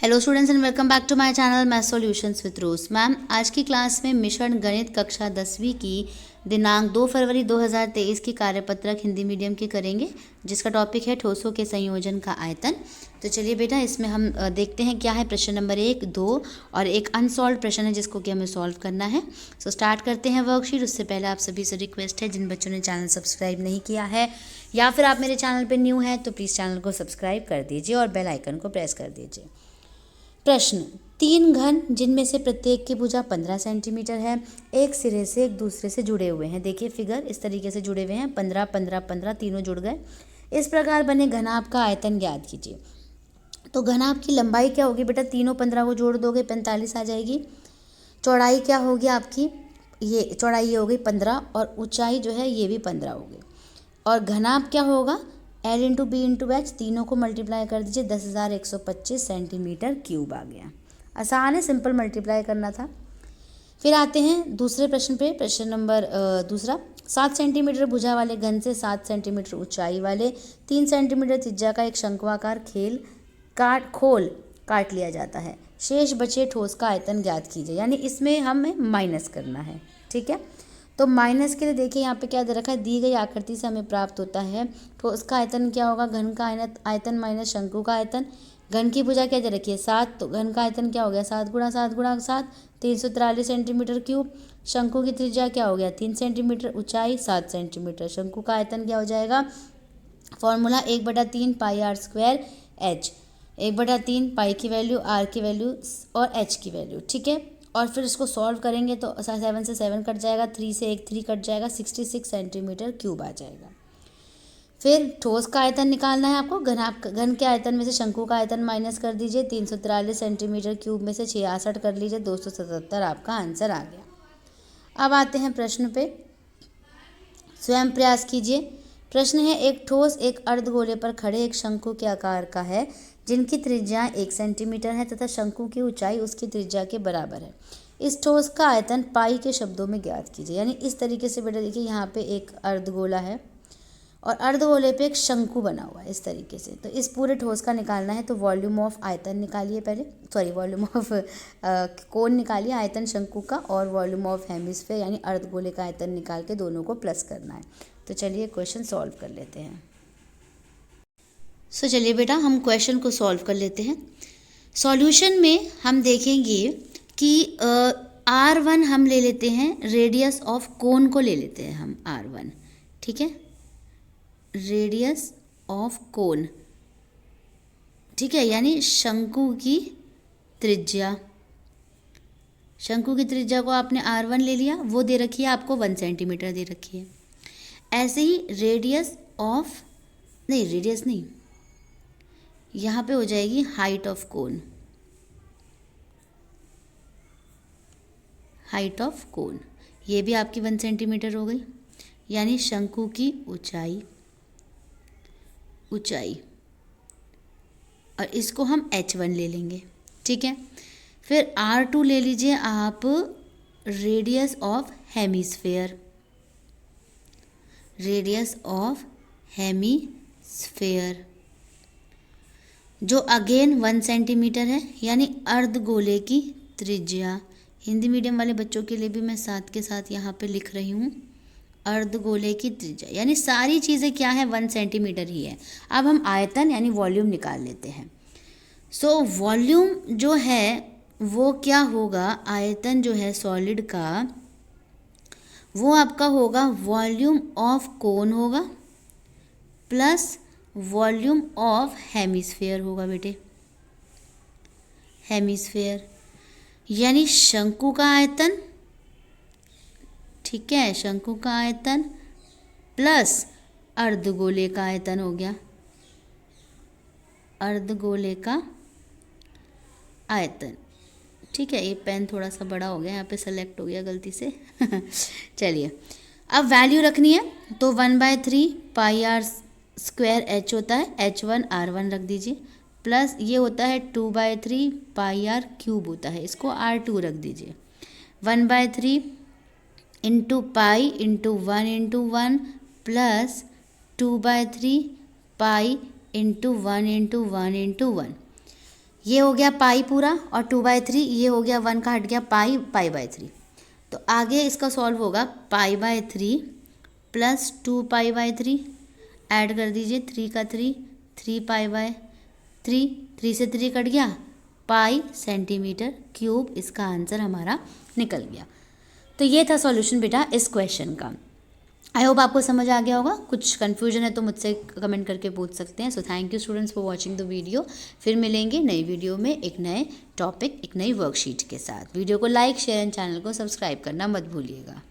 Hello students and welcome back to my channel math solutions with Rose. Ma'am आज की class में mission गणित कक्षा 10वीं की दिनांक 2 फरवरी 2023 की कार्यपत्रक हिंदी मीडियम की करेंगे, जिसका टॉपिक है ठोसों के संयोजन का आयतन। तो चलिए बेटा, इसमें हम देखते हैं क्या है। प्रश्न नंबर 1, 2 और एक अनसॉल्व प्रश्न है जिसको कि हमें सॉल्व करना है। सो स्टार्ट करते हैं वर्कशीट। उससे पहले आप सभी से रिक्वेस्ट है, जिन बच्चों ने चैनल सब्सक्राइब नहीं किया है या फिर आप मेरे चैनल पर न्यू है तो प्लीज़ चैनल को सब्सक्राइब कर दीजिए और बेल आइकन को प्रेस कर दीजिए। प्रश्न, 3 घन जिनमें से प्रत्येक की भुजा 15 सेंटीमीटर है, एक सिरे से एक दूसरे से जुड़े हुए हैं। देखिए फिगर इस तरीके से जुड़े हुए हैं, 15 15 15 तीनों जुड़ गए। इस प्रकार बने घनाभ का आयतन ज्ञात कीजिए। तो घनाभ की लंबाई क्या होगी बेटा, तीनों 15 को जोड़ दोगे 45 आ जाएगी। चौड़ाई क्या होगी आपकी, ये चौड़ाई ये हो गई 15 और ऊंचाई जो है ये भी 15 होगी। और घनाभ क्या होगा, L into B into H, तीनों को मल्टीप्लाई कर दीजिए, 10,125 सेंटीमीटर क्यूब आ गया। आसान है, सिंपल मल्टीप्लाई करना था। फिर आते हैं दूसरे प्रश्न पे। प्रश्न नंबर दूसरा, 7 सेंटीमीटर भुजा वाले घन से 7 सेंटीमीटर ऊंचाई वाले 3 सेंटीमीटर त्रिज्या का एक शंक्वाकार खोल काट लिया जाता है। शेष बचे ठोस का आयतन ज्ञात कीजिए। यानी इसमें हमें माइनस करना है, ठीक है। तो माइनस के लिए देखिए यहाँ पे क्या दे रखा है, दी गई आकृति से हमें प्राप्त होता है ठोस का आयतन क्या होगा, घन का आयतन माइनस शंकु का आयतन। घन की भुजा क्या दे रखी है 7, तो घन का आयतन क्या हो गया 7 गुणा 7 गुणा 7, 343 सेंटीमीटर क्यूब। शंकु की त्रिज्या क्या हो गया 3 सेंटीमीटर, ऊंचाई 7 सेंटीमीटर। शंकु का आयतन क्या हो जाएगा, formula 1/3 pi r square h, 1/3 pi की वैल्यू, आर की वैल्यू और एच की वैल्यू, ठीक है। और फिर इसको सॉल्व करेंगे तो 7 से 7 कट जाएगा, 3 से 1 3 कट जाएगा, 66 सेंटीमीटर क्यूब आ जाएगा। फिर ठोस का आयतन निकालना है आपको। घन के आयतन में से शंकु का आयतन माइनस कर दीजिए, 343 सेंटीमीटर क्यूब में से 66 कर लीजिए, 277 आपका आंसर आ गया। अब आते हैं प्रश्न पे, स्वयं प्रयास कीजिए। प्रश्न है, एक ठोस एक अर्धगोले पर खड़े एक शंकु के आकार का है, जिनकी त्रिज्या 1 सेंटीमीटर है तथा शंकु की ऊंचाई उसकी त्रिज्या के बराबर है। इस ठोस का आयतन पाई के शब्दों में ज्ञात कीजिए। यानी इस तरीके से बेटा देखिए, यहाँ पे एक अर्धगोला है और अर्धगोले पे एक शंकु बना हुआ है इस तरीके से। तो इस पूरे ठोस का निकालना है तो वॉल्यूम ऑफ आयतन निकालिए पहले, सॉरी वॉल्यूम ऑफ कोण निकालिए आयतन शंकु का, और वॉल्यूम ऑफ हेमिस्फीयर यानी अर्धगोले का आयतन निकाल के दोनों को प्लस करना है। तो चलिए क्वेश्चन सॉल्व कर लेते हैं। सो चलिए बेटा, हम क्वेश्चन को सॉल्व कर लेते हैं। सॉल्यूशन में हम देखेंगे कि R1 हम ले लेते हैं, रेडियस ऑफ कोन को ले लेते हैं हम R1, ठीक है, रेडियस ऑफ कोन, ठीक है। यानी शंकु की त्रिज्या, शंकु की त्रिज्या को आपने R1 ले लिया, वो दे रखी है आपको 1 सेंटीमीटर दे रखी है। ऐसे ही रेडियस ऑफ, नहीं रेडियस नहीं, यहाँ पे हो जाएगी height of cone, height of cone, ये भी आपकी 1 सेंटीमीटर हो गई। यानी शंकु की ऊंचाई, और इसको हम H1 ले लेंगे, ठीक है। फिर R2 ले लीजिए आप, radius of hemisphere, radius of hemisphere जो अगेन 1 सेंटीमीटर है। यानी अर्धगोले की त्रिज्या, हिंदी मीडियम वाले बच्चों के लिए भी मैं साथ के साथ यहाँ पे लिख रही हूँ, अर्धगोले की त्रिज्या यानी सारी चीज़ें क्या है 1 सेंटीमीटर ही है। अब हम आयतन यानी वॉल्यूम निकाल लेते हैं। सो वॉल्यूम जो है वो क्या होगा, आयतन जो है सॉलिड का वो आपका होगा वॉल्यूम ऑफ कोन होगा प्लस वॉल्यूम ऑफ हेमिस्फेयर होगा बेटे, हेमिस्फेयर यानी शंकु का आयतन, ठीक है, शंकु का आयतन प्लस अर्धगोले का आयतन हो गया, अर्धगोले का आयतन, ठीक है। ये पेन थोड़ा सा बड़ा हो गया, यहाँ पे सेलेक्ट हो गया गलती से चलिए अब वैल्यू रखनी है, तो 1/3 पाई आर स्क्वायर एच होता है, H1 R1 रख दीजिए, प्लस ये होता है 2/3 पाई आर क्यूब होता है, इसको R2 रख दीजिए, 1/3 into pi into 1 plus 2/3 pi into 1 into 1 into 1। ये हो गया पाई पूरा और 2/3, ये हो गया 1 का हट गया पाई/3। तो आगे इसका सॉल्व होगा पाई/3 प्लस 2 पाई/3, ऐड कर दीजिए 3 का 3, 3 पाई/3, 3 से 3 कट गया, पाई सेंटीमीटर क्यूब इसका आंसर हमारा निकल गया। तो ये था सॉल्यूशन बेटा इस क्वेश्चन का। आई होप आपको समझ आ गया होगा। कुछ कन्फ्यूजन है तो मुझसे कमेंट करके पूछ सकते हैं। So thank you students for watching the video. फिर मिलेंगे नई वीडियो में एक नए टॉपिक, एक नई वर्कशीट के साथ। वीडियो को लाइक, शेयर एंड चैनल को सब्सक्राइब करना मत भूलिएगा।